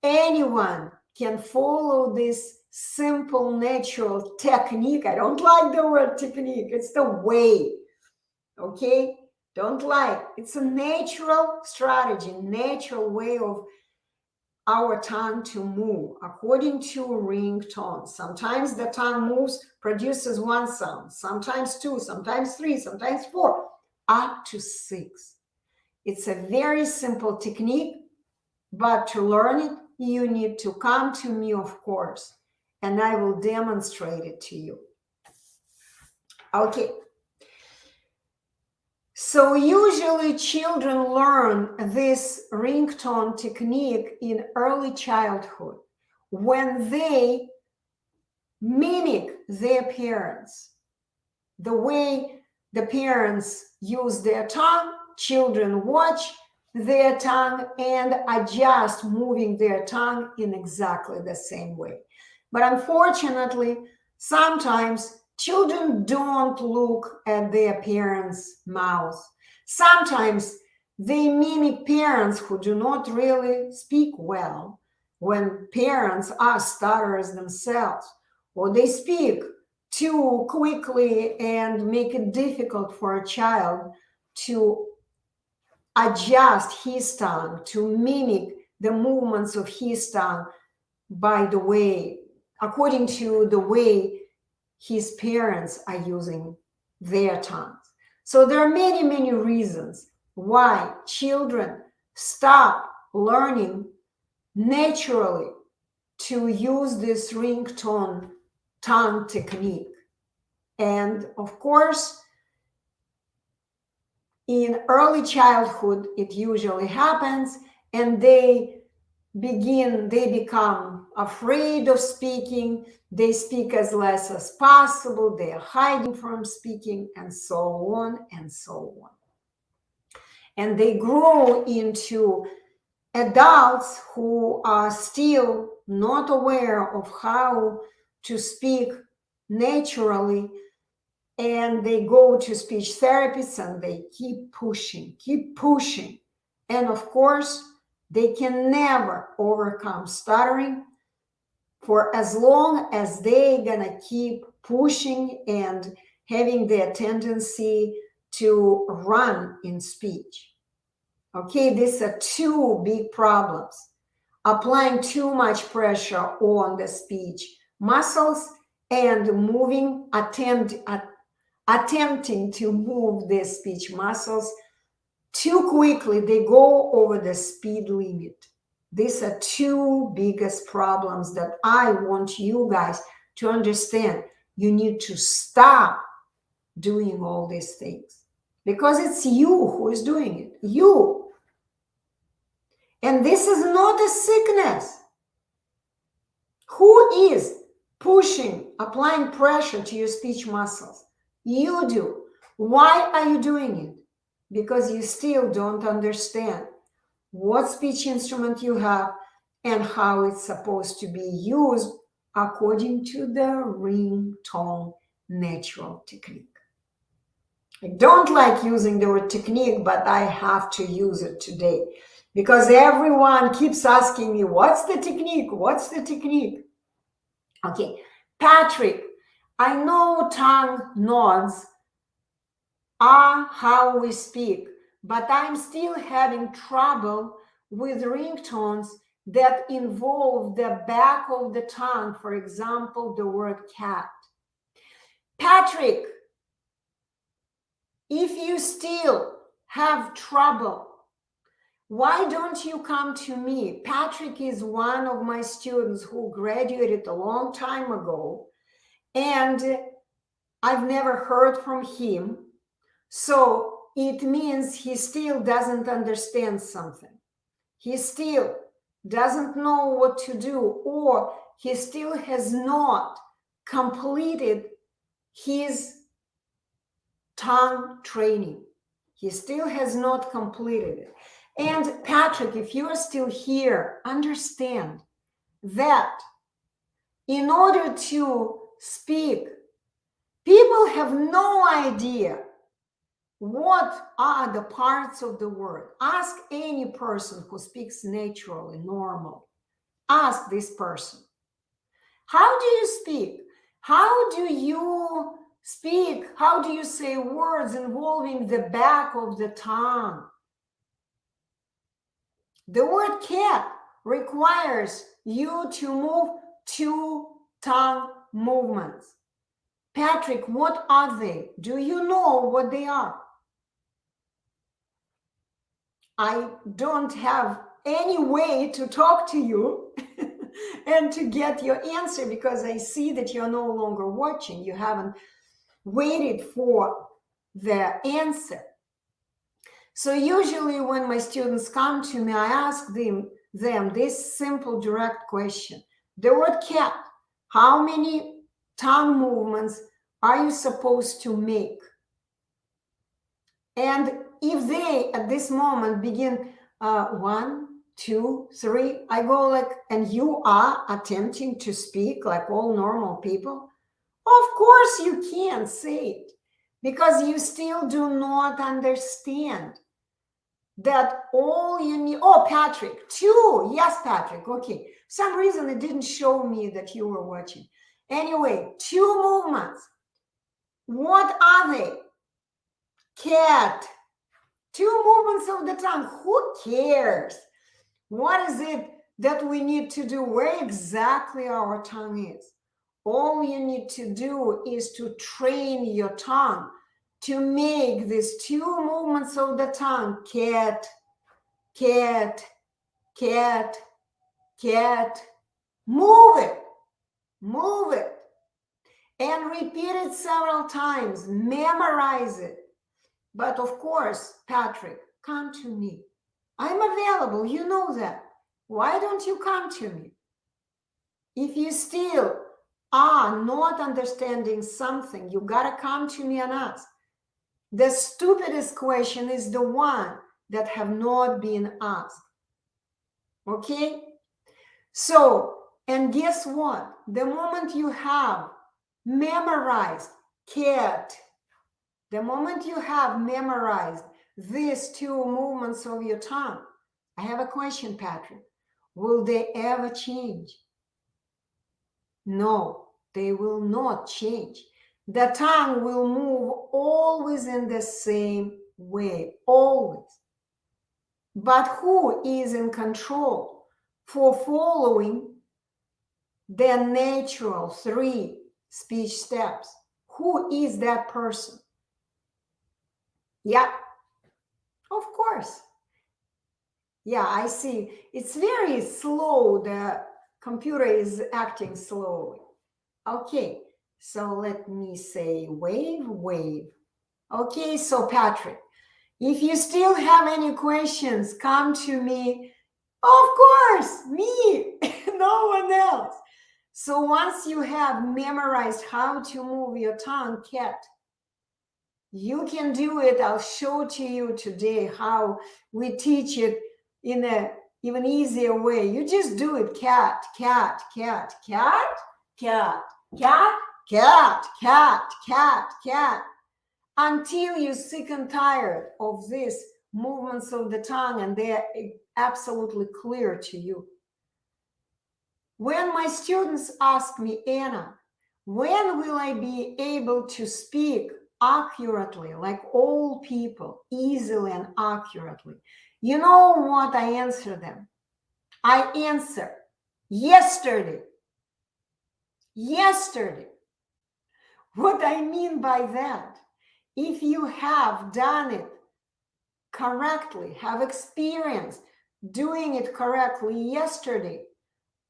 anyone can follow this simple, natural technique. I don't like the word technique. It's the way. Okay? Don't like. It's a natural strategy, natural way of our tongue to move according to ringtone. Sometimes the tongue moves, produces 1 sound, sometimes 2, sometimes 3, sometimes 4, up to 6. It's a very simple technique, but to learn it, you need to come to me, of course, and I will demonstrate it to you. Okay. So usually children learn this ringtone technique in early childhood when they mimic their parents. The way the parents use their tongue, children watch their tongue and adjust moving their tongue in exactly the same way. But unfortunately, sometimes children don't look at their parents' mouth. Sometimes they mimic parents who do not really speak well when parents are stutterers themselves, or they speak too quickly and make it difficult for a child to adjust his tongue to mimic the movements of his tongue by the way, according to the way his parents are using their tongues. So there are many, many reasons why children stop learning naturally to use this ringtone tongue technique. And of course, in early childhood, it usually happens, and they become afraid of speaking, they speak as less as possible, they are hiding from speaking, and so on and so on. And they grow into adults who are still not aware of how to speak naturally, and they go to speech therapists and they keep pushing. And of course, they can never overcome stuttering for as long as they're gonna keep pushing and having their tendency to run in speech. Okay, these are two big problems. Applying too much pressure on the speech muscles and attempting to move the speech muscles too quickly, they go over the speed limit. These are two biggest problems that I want you guys to understand. You need to stop doing all these things because it's you who is doing it. You. And this is not a sickness. Who is pushing, applying pressure to your speech muscles? You do. Why are you doing it? Because you still don't understand what speech instrument you have and how it's supposed to be used according to the ringtone natural technique. I don't like using the word technique, but I have to use it today because everyone keeps asking me, what's the technique? What's the technique? Okay, Patrick, I know tongue nods are how we speak, but I'm still having trouble with ringtones that involve the back of the tongue, for example, the word cat. Patrick, if you still have trouble, why don't you come to me? Patrick is one of my students who graduated a long time ago, and I've never heard from him. So it means he still doesn't understand something. He still doesn't know what to do, or he still has not completed his tongue training. He still has not completed it. And Patrick, if you are still here, understand that in order to speak, people have no idea what are the parts of the word. Ask any person who speaks naturally, normal. Ask this person. How do you speak? How do you speak? How do you say words involving the back of the tongue? The word cat requires you to move two tongue movements. Patrick, what are they? Do you know what they are? I don't have any way to talk to you and to get your answer because I see that you're no longer watching. You haven't waited for the answer. So usually when my students come to me, I ask them this simple, direct question. The word cat, how many tongue movements are you supposed to make? And if they, at this moment, begin 1, 2, 3, I go like, and you are attempting to speak like all normal people, of course you can't say it because you still do not understand that all you need. Oh, Patrick, 2. Yes, Patrick. Okay. For some reason it didn't show me that you were watching. Anyway, 2 movements. What are they? Cat, 2 movements of the tongue. Who cares? What is it that we need to do? Where exactly our tongue is? All you need to do is to train your tongue to make these 2 movements of the tongue. Cat, cat, cat, cat. Move it. Move it. And repeat it several times. Memorize it. But of course, Patrick, come to me. I'm available. You know that. Why don't you come to me? If you still are not understanding something, you got to come to me and ask. The stupidest question is the one that have not been asked. Okay? So, and guess what? The moment you have memorized cat, the moment you have memorized these 2 movements of your tongue, I have a question, Patrick. Will they ever change? No, they will not change. The tongue will move always in the same way, always. But who is in control for following the natural 3 speech steps? Who is that person? Yeah, of course. Yeah, I see. It's very slow. The computer is acting slowly. Okay, so let me say wave, wave. Okay, so Patrick, if you still have any questions, come to me. Of course, me, no one else. So once you have memorized how to move your tongue, cat, you can do it. I'll show to you today how we teach it in an even easier way. You just do it. Cat, cat, cat, cat, cat, cat, cat, cat, cat, cat, until you're sick and tired of these movements of the tongue and they're absolutely clear to you. When my students ask me, Anna, when will I be able to speak accurately, like all people, easily and accurately? You know what I answer them? I answer, yesterday. Yesterday. What I mean by that, if you have done it correctly, have experienced doing it correctly yesterday,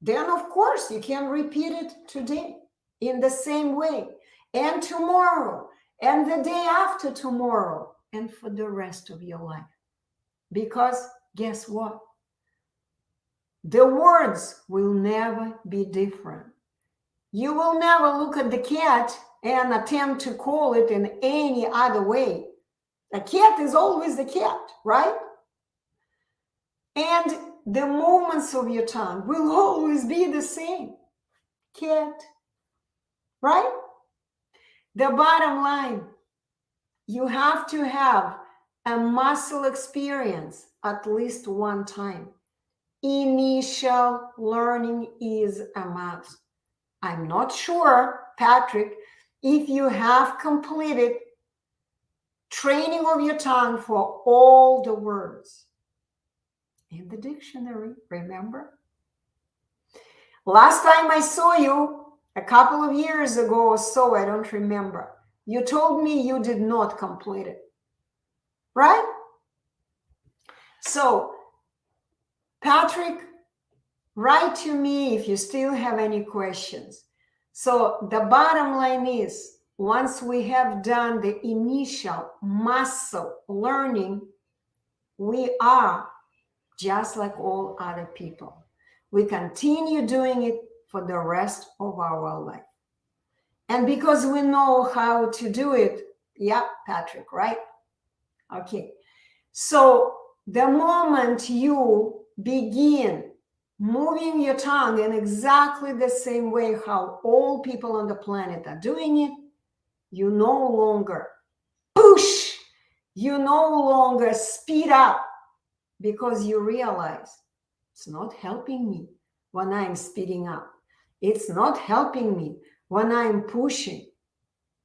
then of course you can repeat it today in the same way, and tomorrow, and the day after tomorrow, and for the rest of your life. Because guess what? The words will never be different. You will never look at the cat and attempt to call it in any other way. A cat is always a cat, right? And the movements of your tongue will always be the same. Cat, right? The bottom line, you have to have a muscle experience at least one time. Initial learning is a must. I'm not sure, Patrick, if you have completed training of your tongue for all the words in the dictionary, remember? Last time I saw you, a couple of years ago or so, I don't remember, you told me you did not complete it, right? So, Patrick, write to me if you still have any questions. So the bottom line is, once we have done the initial muscle learning, we are just like all other people. We continue doing it for the rest of our life. And because we know how to do it, yeah, Patrick, right? Okay. So the moment you begin moving your tongue in exactly the same way how all people on the planet are doing it, you no longer push, you no longer speed up, because you realize it's not helping me when I'm speeding up. It's not helping me when I'm pushing.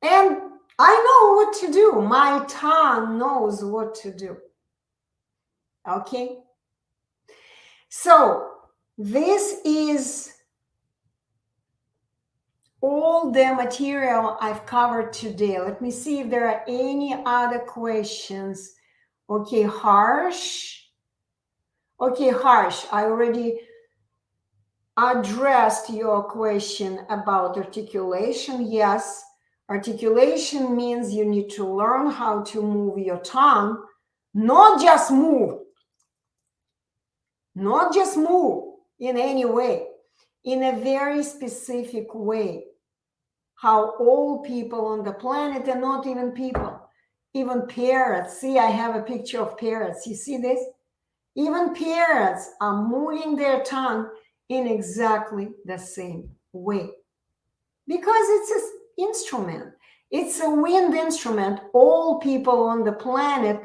And I know what to do. My tongue knows what to do. Okay? So this is all the material I've covered today. Let me see if there are any other questions. Okay, Harsh. Okay, Harsh, I already addressed your question about articulation. Yes, articulation means you need to learn how to move your tongue, not just move in any way, in a very specific way. How all people on the planet, and not even people, even parrots. See, I have a picture of parrots. You see this? Even parrots are moving their tongue in exactly the same way. Because it's an instrument. It's a wind instrument. All people on the planet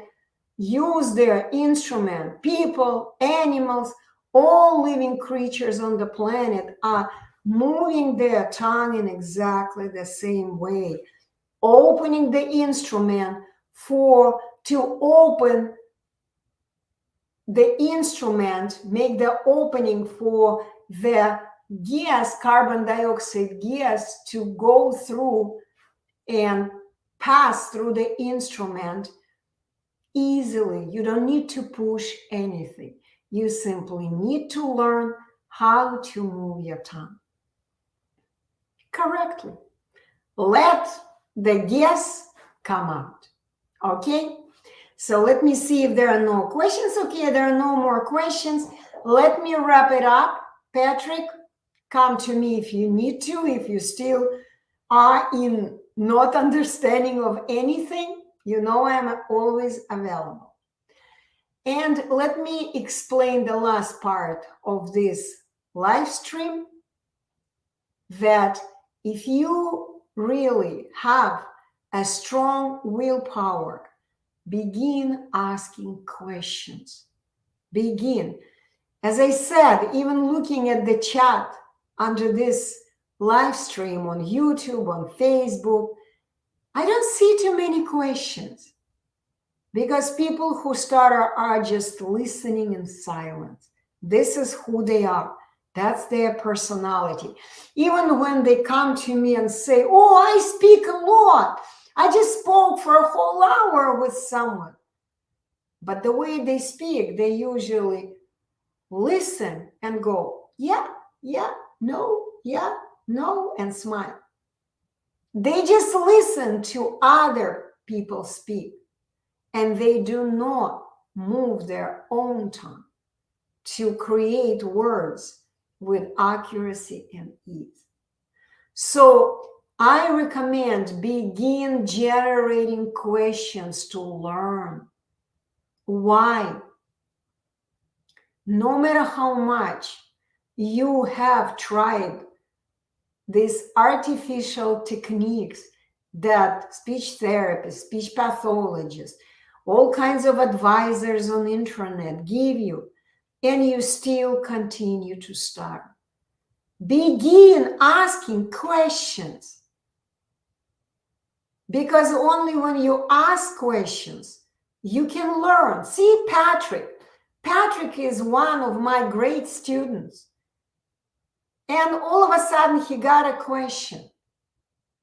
use their instrument. People, animals, all living creatures on the planet are moving their tongue in exactly the same way, opening the instrument to open the instrument, make the opening for the gas, carbon dioxide gas, to go through and pass through the instrument easily. You don't need to push anything. You simply need to learn how to move your tongue correctly. Let the gas come out. Okay? So let me see if there are no questions. Okay, there are no more questions. Let me wrap it up. Patrick, come to me if you need to, if you still are in not understanding of anything. You know I'm always available. And let me explain the last part of this live stream, that if you really have a strong willpower, begin asking questions. Begin. As I said, even looking at the chat under this live stream on YouTube, on Facebook, I don't see too many questions, because people who stutter are just listening in silence. This is who they are. That's their personality. Even when they come to me and say, oh, I speak a lot. I just spoke for a whole hour with someone. But the way they speak, they usually listen and go, yeah, no, and smile. They just listen to other people speak, and they do not move their own tongue to create words with accuracy and ease. So I recommend begin generating questions to learn. Why? No matter how much you have tried these artificial techniques that speech therapists, speech pathologists, all kinds of advisors on the internet give you, and you still continue to stutter, begin asking questions. Because only when you ask questions, you can learn. See, Patrick is one of my great students. And all of a sudden, he got a question.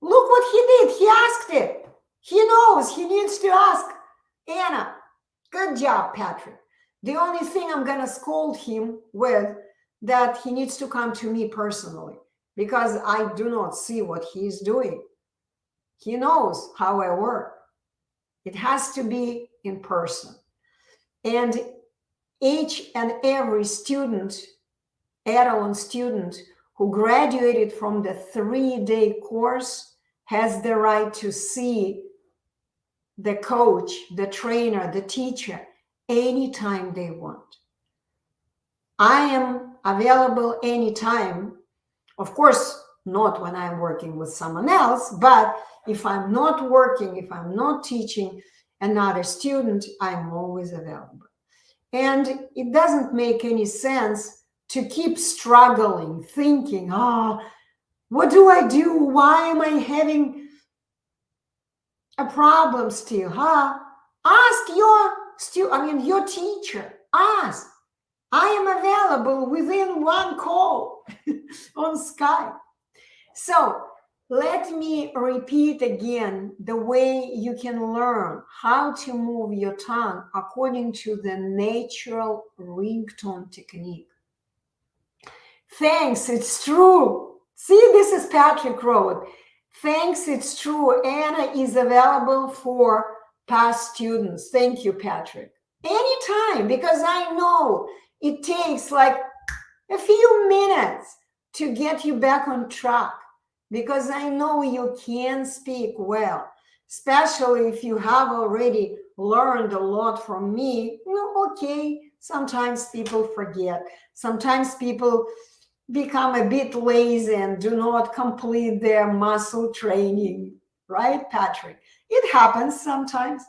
Look what he did. He asked it. He knows he needs to ask Anna. Good job, Patrick. The only thing I'm going to scold him with, that he needs to come to me personally, because I do not see what he's doing. He knows how I work. It has to be in person. And each and every student, Edelon student, who graduated from the 3-day course has the right to see the coach, the trainer, the teacher anytime they want. I am available anytime. Of course, not when I'm working with someone else, but if I'm not working, if I'm not teaching another student, I'm always available. And it doesn't make any sense to keep struggling, thinking, what do I do? Why am I having a problem still? Ask your teacher. ask. I am available within one call on Skype. So let me repeat again the way you can learn how to move your tongue according to the natural ringtone technique. Thanks, it's true. See, this is Patrick wrote. Thanks, it's true. Anna is available for past students. Thank you, Patrick. Anytime, because I know it takes like a few minutes to get you back on track, because I know you can speak well, especially if you have already learned a lot from me. Well, okay, sometimes people forget. Sometimes people become a bit lazy and do not complete their muscle training, right, Patrick? It happens sometimes.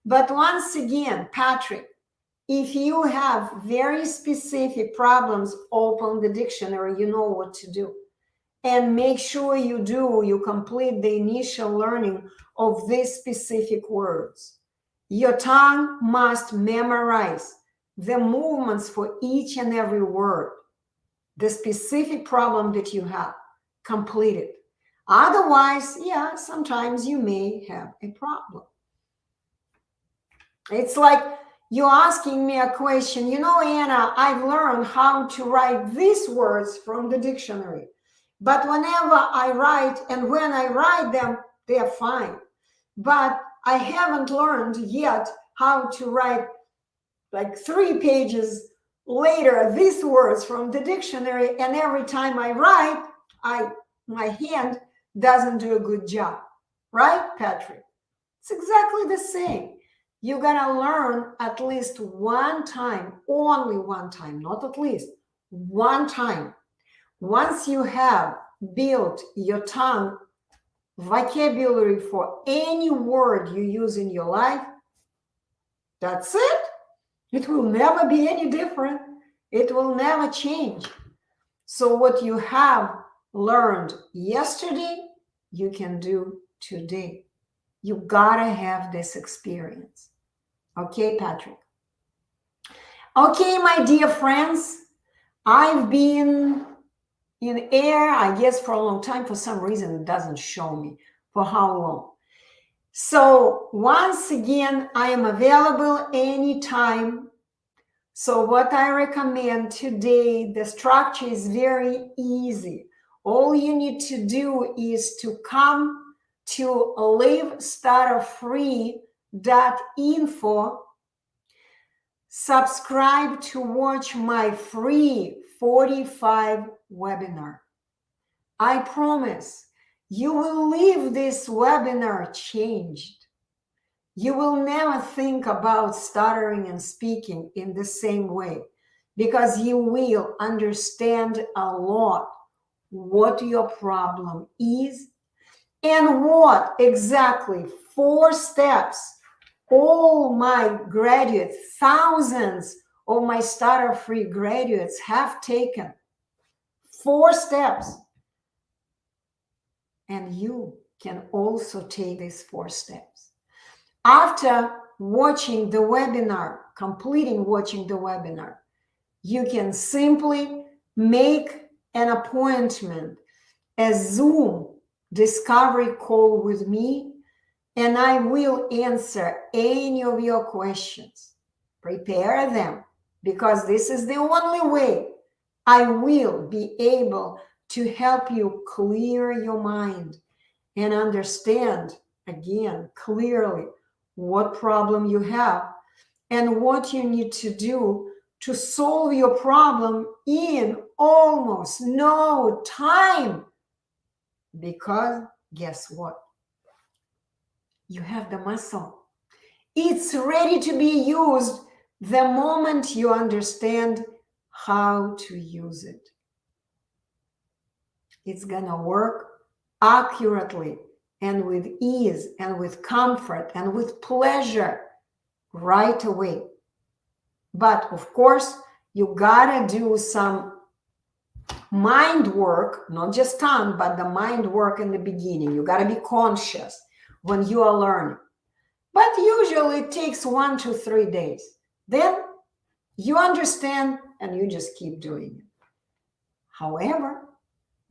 But once again, Patrick, if you have very specific problems, open the dictionary, you know what to do. And make sure you complete the initial learning of these specific words. Your tongue must memorize the movements for each and every word. The specific problem that you have, complete it. Otherwise, yeah, sometimes you may have a problem. It's like you're asking me a question, you know, Anna, I've learned how to write these words from the dictionary, but whenever I write and when I write them, they're fine. But I haven't learned yet how to write like 3 pages later these words from the dictionary, and every time I write, my hand doesn't do a good job. Right, Patrick? It's exactly the same. You're gonna learn at least one time, only one time, not at least, one time. Once you have built your tongue vocabulary for any word you use in your life, that's it. It will never be any different. It will never change. So what you have learned yesterday, you can do today. You gotta have this experience. Okay, Patrick? Okay, my dear friends, I've been in air, I guess, for a long time. For some reason, it doesn't show me for how long. So once again, I am available anytime. So what I recommend today, the structure is very easy. All you need to do is to come to livestutterfree.info, subscribe to watch my free 45 webinar. I promise you will leave this webinar changed. You will never think about stuttering and speaking in the same way, because you will understand a lot what your problem is and what exactly 4 steps all my graduates, thousands of my Stutter-Free graduates have taken. 4 steps. And you can also take these 4 steps. After watching the webinar, completing watching the webinar, you can simply make an appointment, a Zoom discovery call with me, and I will answer any of your questions. Prepare them, because this is the only way I will be able to help you clear your mind and understand, again, clearly what problem you have and what you need to do to solve your problem in almost no time. Because guess what? You have the muscle. It's ready to be used the moment you understand how to use it. It's gonna work accurately and with ease and with comfort and with pleasure right away. But of course, you gotta do some mind work, not just tongue, but the mind work in the beginning. You gotta be conscious when you are learning. But usually it takes 1 to 3 days. Then You understand and you just keep doing it. However,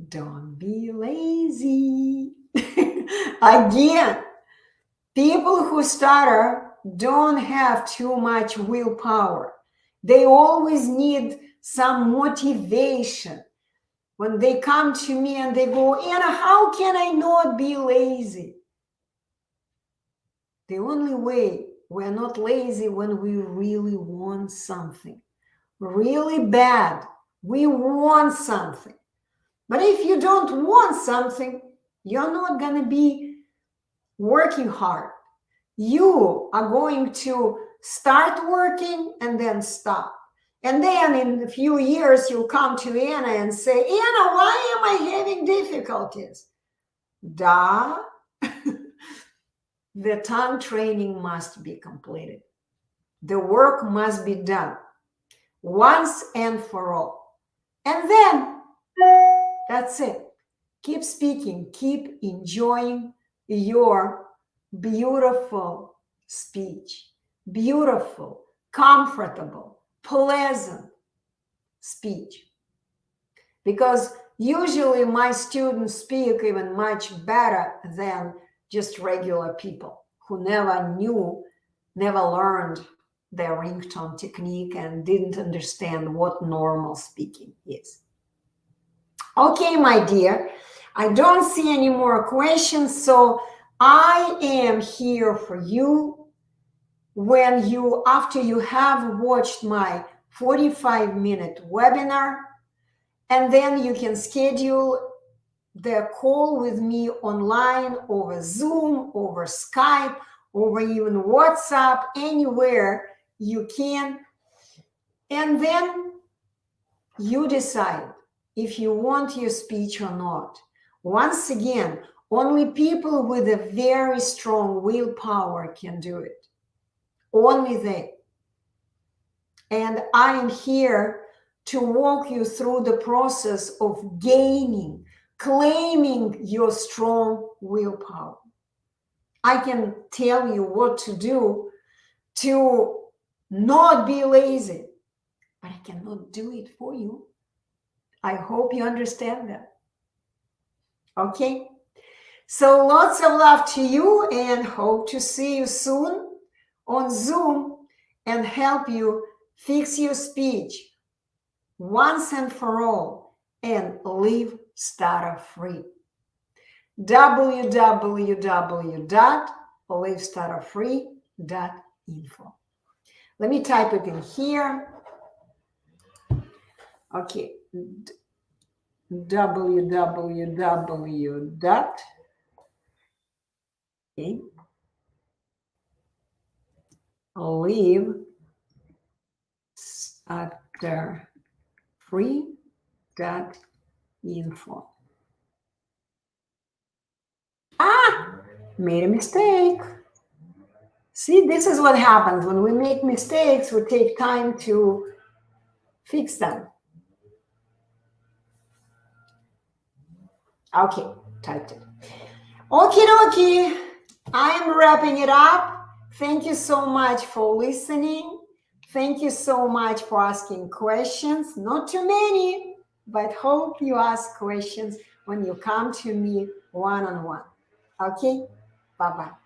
don't be lazy. Again, people who stutter don't have too much willpower. They always need some motivation. When they come to me and they go, Anna, how can I not be lazy? The only way we're not lazy when we really want something. Really bad. We want something. But if you don't want something, you're not going to be working hard. You are going to start working and then stop. And then in a few years, you'll come to Anna and say, Anna, why am I having difficulties? Duh. The tongue training must be completed. The work must be done once and for all. And then that's it. Keep speaking, keep enjoying your beautiful speech. Beautiful, comfortable, pleasant speech. Because usually my students speak even much better than just regular people who never learned their ringtone technique and didn't understand what normal speaking is. Okay, my dear, I don't see any more questions, so I am here for you after you have watched my 45-minute webinar, and then you can schedule the call with me online over Zoom, over Skype, over even WhatsApp, anywhere you can. And then you decide if you want your speech or not. Once again, only people with a very strong willpower can do it. Only they. And I am here to walk you through the process of claiming your strong willpower. I can tell you what to do to not be lazy, but I cannot do it for you. I hope you understand that. Okay? So lots of love to you and hope to see you soon on Zoom and help you fix your speech once and for all and live stutter-free. www.livestutterfree.info. Let me type it in here. Okay. livestutterfree.info. Made a mistake. See, this is what happens when we make mistakes. We take time to fix them. Okay, typed it. Okie dokie. I'm wrapping it up. Thank you so much for listening. Thank you so much for asking questions. Not too many, but hope you ask questions when you come to me one-on-one. Okay? Bye-bye.